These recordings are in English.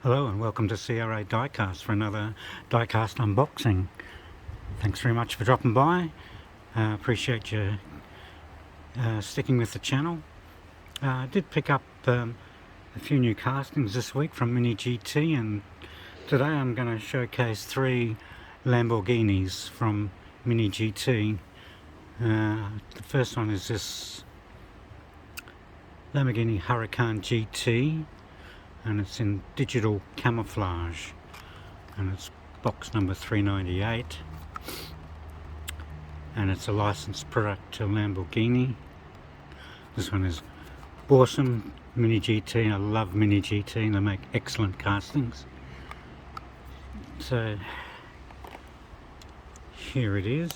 Hello and welcome to CRA Diecast for another diecast unboxing. Thanks very much for dropping by. Appreciate you sticking with the channel. I did pick up a few new castings this week from Mini GT, and today I'm going to showcase 3 Lamborghinis from Mini GT. The first one is this Lamborghini Huracan GT, and it's in digital camouflage, and it's box number 398, and it's a licensed product to Lamborghini. This one is awesome. Mini GT, I love Mini GT, they make excellent castings. So here it is.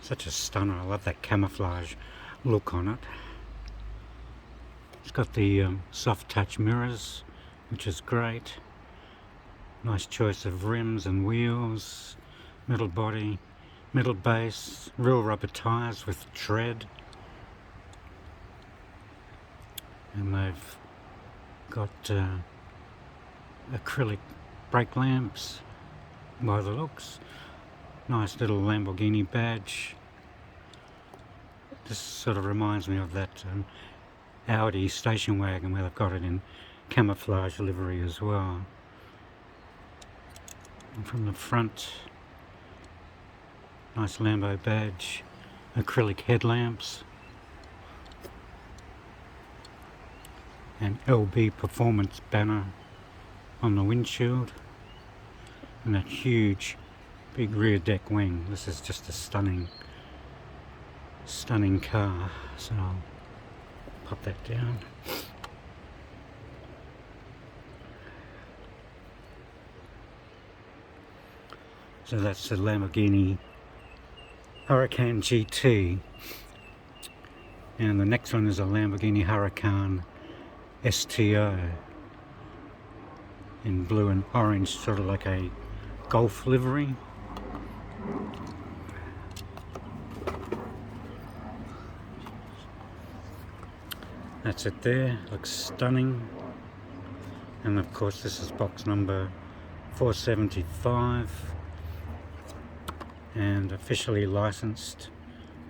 Such a stunner. I love that camouflage look on it. It's got the soft touch mirrors, which is great. Nice choice of rims and wheels, metal body, metal base, real rubber tyres with tread. And they've got acrylic brake lamps by the looks. Nice little Lamborghini badge. This sort of reminds me of that Audi station wagon where they've got it in camouflage livery as well. And from the front, nice Lambo badge, acrylic headlamps, and LB Performance banner on the windshield, and that huge big rear deck wing. This is just a stunning car. So I'll pop that down. So that's the Lamborghini Huracan GT, and the next one is a Lamborghini Huracan STO in blue and orange, sort of like a Golf livery. That's it there, looks stunning. And of course this is box number 475 and officially licensed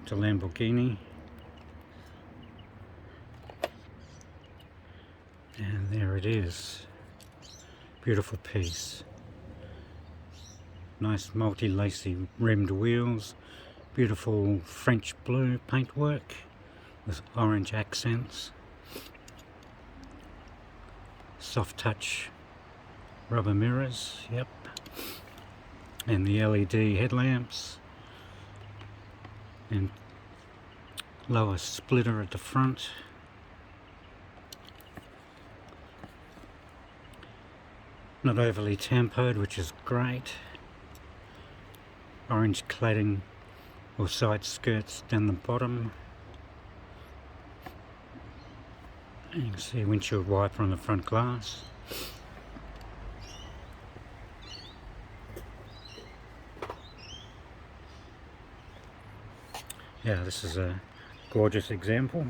to Lamborghini. And there it is, beautiful piece. Nice multi-lacy rimmed wheels, beautiful French blue paintwork with orange accents. Soft touch rubber mirrors, yep, and the LED headlamps, and lower splitter at the front. Not overly tempered, which is great. Orange cladding or side skirts down the bottom. You can see a windshield wiper on the front glass. Yeah, this is a gorgeous example.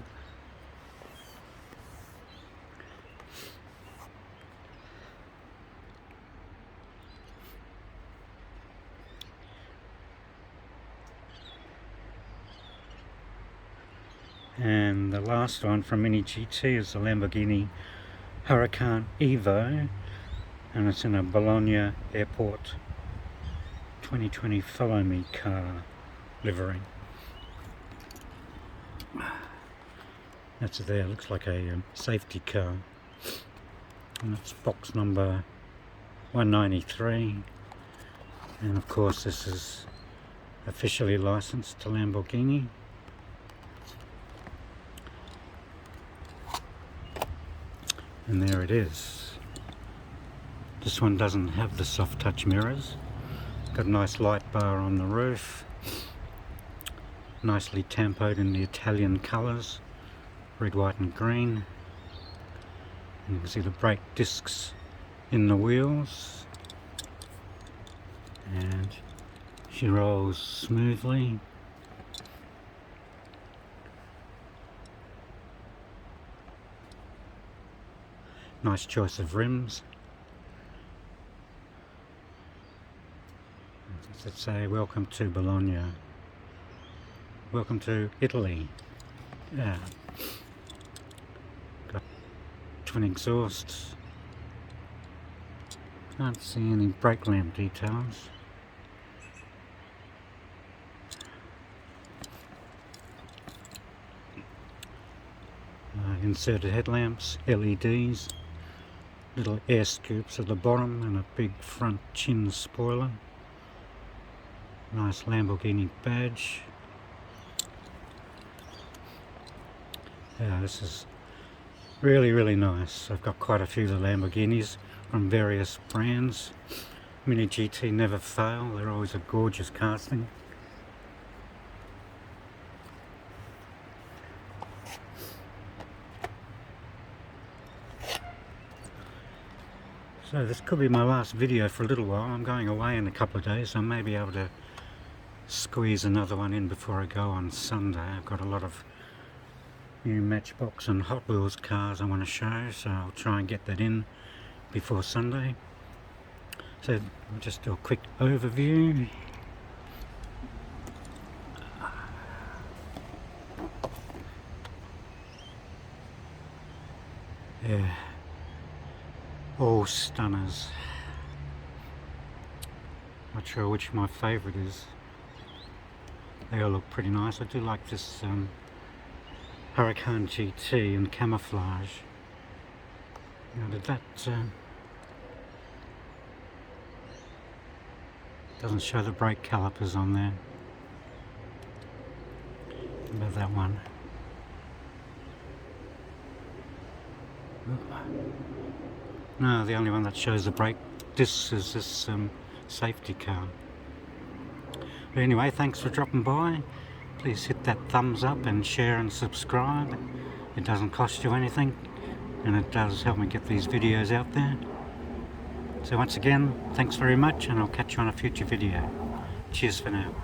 And the last one from Mini GT is the Lamborghini Huracan Evo, and it's in a Bologna Airport 2020 Follow Me car livery. That's there, looks like a safety car, and it's box number 193, and of course this is officially licensed to Lamborghini. And there it is. This one doesn't have the soft touch mirrors. Got a nice light bar on the roof. Nicely tempoed in the Italian colours, red, white and green. And you can see the brake discs in the wheels. And she rolls smoothly. Nice choice of rims. Let's say welcome to Bologna. Welcome to Italy. Yeah. Got twin exhausts. Can't see any brake lamp details. Inserted headlamps, LEDs, little air scoops at the bottom and a big front chin spoiler. Nice Lamborghini badge. Yeah, this is really nice. I've got quite a few of the Lamborghinis from various brands. Mini GT never fail, they're always a gorgeous casting. So this could be my last video for a little while. I'm going away in a couple of days, so I may be able to squeeze another one in before I go on Sunday. I've got a lot of new Matchbox and Hot Wheels cars I want to show, so I'll try and get that in before Sunday. So I'll just do a quick overview. Yeah, all stunners. Not sure which my favourite is. They all look pretty nice. I do like this Huracan GT in camouflage. Now did that doesn't show the brake calipers on there. What about that one? No, the only one that shows the brake discs is this safety car. But anyway, thanks for dropping by. Please hit that thumbs up and share and subscribe. It doesn't cost you anything, and it does help me get these videos out there. So once again, thanks very much, and I'll catch you on a future video. Cheers for now.